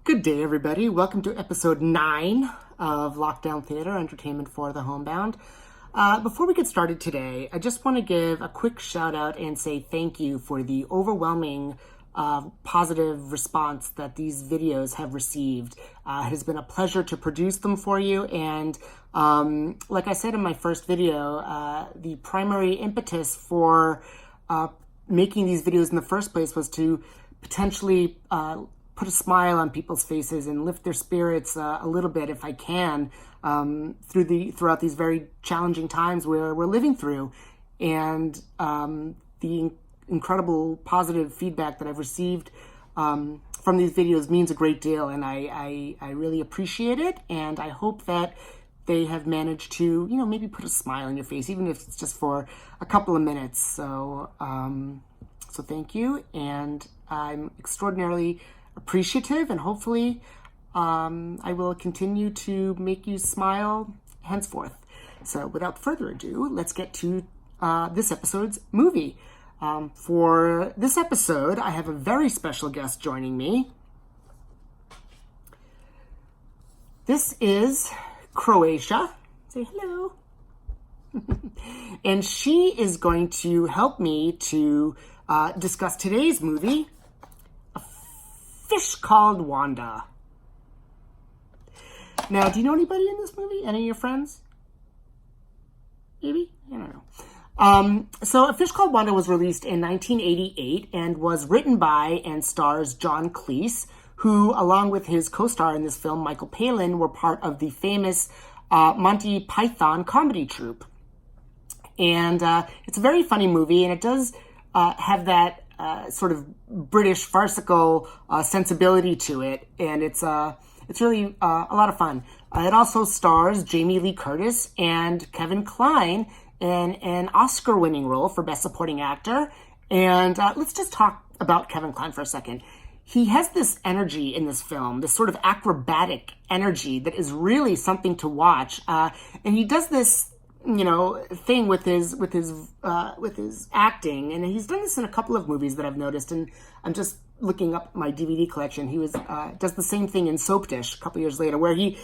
Good day, everybody. Welcome to episode 9 of Lockdown Theater, Entertainment for the Homebound. Before we get started today, I just want to give a quick shout out and say thank you for the overwhelming positive response that these videos have received. It has been a pleasure to produce them for you, and like I said in my first video, the primary impetus for making these videos in the first place was to potentially put a smile on people's faces and lift their spirits a little bit, if I can, throughout these very challenging times where we're living through. And the incredible positive feedback that I've received from these videos means a great deal, and I really appreciate it. And I hope that they have managed to, maybe put a smile on your face, even if it's just for a couple of minutes. So thank you, and I'm extraordinarily appreciative, and hopefully I will continue to make you smile henceforth. So without further ado, let's get to this episode's movie. For this episode, I have a very special guest joining me. This is Croatia. Say hello. And she is going to help me to discuss today's movie, Fish Called Wanda. Now, do you know anybody in this movie? Any of your friends? Maybe? I don't know. So A Fish Called Wanda was released in 1988 and was written by and stars John Cleese, who, along with his co-star in this film, Michael Palin, were part of the famous Monty Python comedy troupe. And it's a very funny movie, and it does have that sort of British farcical sensibility to it, and it's really a lot of fun. It also stars Jamie Lee Curtis and Kevin Kline in an Oscar-winning role for Best Supporting Actor. And let's just talk about Kevin Kline for a second. He has this energy in this film, this sort of acrobatic energy that is really something to watch. And he does this thing with his acting, and he's done this in a couple of movies that I've noticed. And I'm just looking up my DVD collection. He does the same thing in Soap Dish a couple years later, where he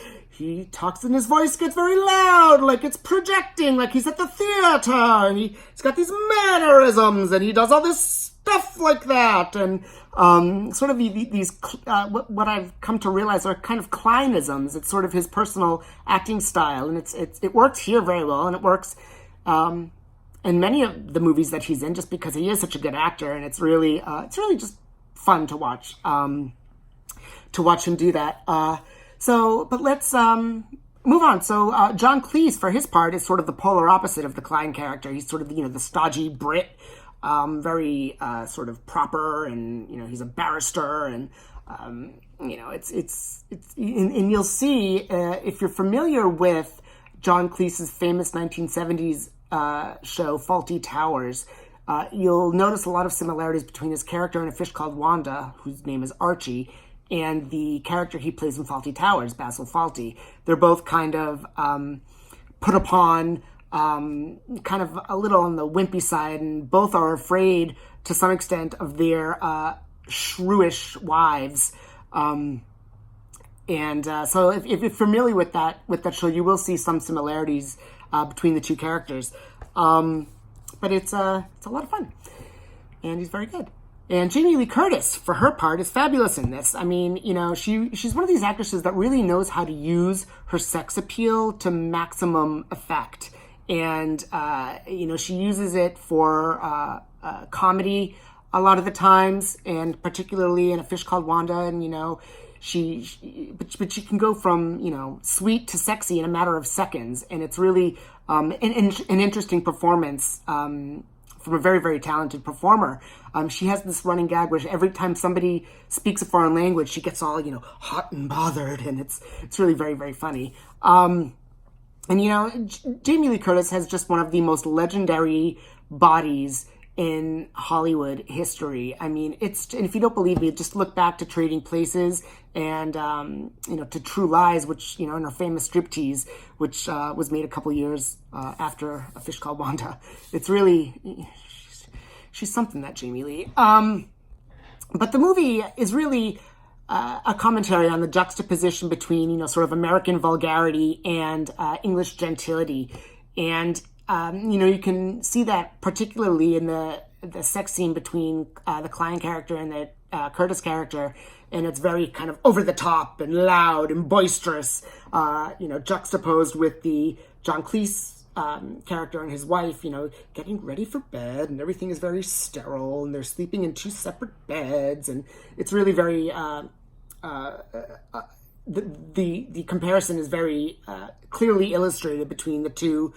talks and his voice gets very loud, like it's projecting, like he's at the theater, and he's got these mannerisms, and he does all this stuff like that, and sort of these what I've come to realize are kind of Kleinisms. It's sort of his personal acting style, and it works here very well, and it works in many of the movies that he's in, just because he is such a good actor, and it's really just fun to watch him do that. But let's move on. So John Cleese, for his part, is sort of the polar opposite of the Klein character. He's sort of the stodgy Brit. Very sort of proper, and he's a barrister, and it's and you'll see if you're familiar with John Cleese's famous 1970s show Fawlty Towers, you'll notice a lot of similarities between his character in A Fish Called Wanda, whose name is Archie, and the character he plays in Fawlty Towers, Basil Fawlty. They're both kind of put upon, kind of a little on the wimpy side, and both are afraid to some extent of their shrewish wives. So if you're familiar with that show, you will see some similarities between the two characters. But it's a lot of fun, and he's very good. And Jamie Lee Curtis, for her part, is fabulous in this. I mean, she's one of these actresses that really knows how to use her sex appeal to maximum effect. And, she uses it for comedy a lot of the times, and particularly in A Fish Called Wanda. And, but she can go from, sweet to sexy in a matter of seconds. And it's really an interesting performance from a very, very talented performer. She has this running gag where every time somebody speaks a foreign language, she gets all, hot and bothered. And it's really very, very funny. And, Jamie Lee Curtis has just one of the most legendary bodies in Hollywood history. I mean, and if you don't believe me, just look back to Trading Places and, to True Lies, which, in her famous striptease, which was made a couple years after A Fish Called Wanda. It's really, she's something, that Jamie Lee. But the movie is really a commentary on the juxtaposition between, sort of American vulgarity and English gentility. And, you can see that particularly in the sex scene between the Klein character and the Curtis character. And it's very kind of over the top and loud and boisterous, juxtaposed with the John Cleese character and his wife, getting ready for bed, and everything is very sterile, and they're sleeping in 2 separate beds, and it's really very the comparison is very clearly illustrated between the two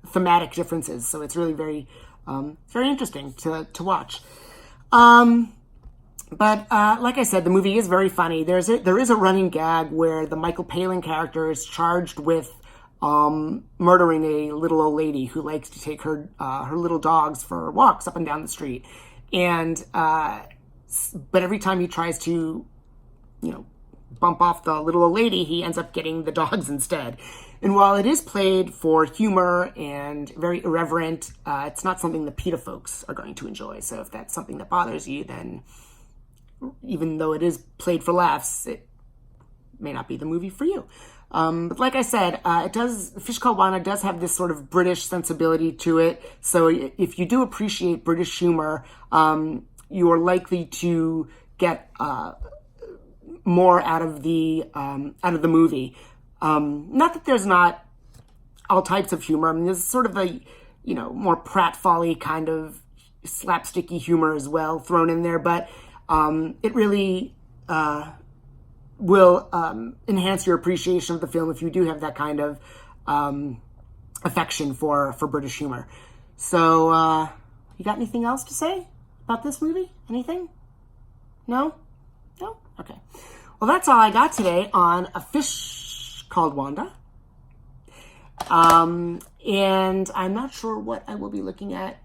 thematic differences. So it's really very interesting to watch. But like I said, the movie is very funny. There is a running gag where the Michael Palin character is charged with murdering a little old lady who likes to take her little dogs for walks up and down the street. And but every time he tries to, bump off the little old lady, he ends up getting the dogs instead. And while it is played for humor and very irreverent, it's not something the PETA folks are going to enjoy. So if that's something that bothers you, then even though it is played for laughs, it may not be the movie for you. But like I said, Fish Called Wanda does have this sort of British sensibility to it. So if you do appreciate British humor, you are likely to get more out of the movie. Not that there's not all types of humor. I mean, there's sort of a more pratfally kind of slapsticky humor as well thrown in there, but it really will enhance your appreciation of the film if you do have that kind of affection for British humor. So, you got anything else to say about this movie? Anything? No? No? Okay. Well, that's all I got today on A Fish Called Wanda. And I'm not sure what I will be looking at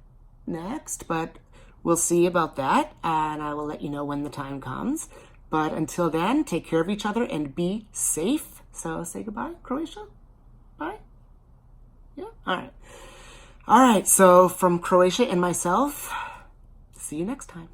next, but we'll see about that, and I will let you know when the time comes. But until then, take care of each other and be safe. So say goodbye, Croatia. Bye. Yeah? All right. All right, so from Croatia and myself, see you next time.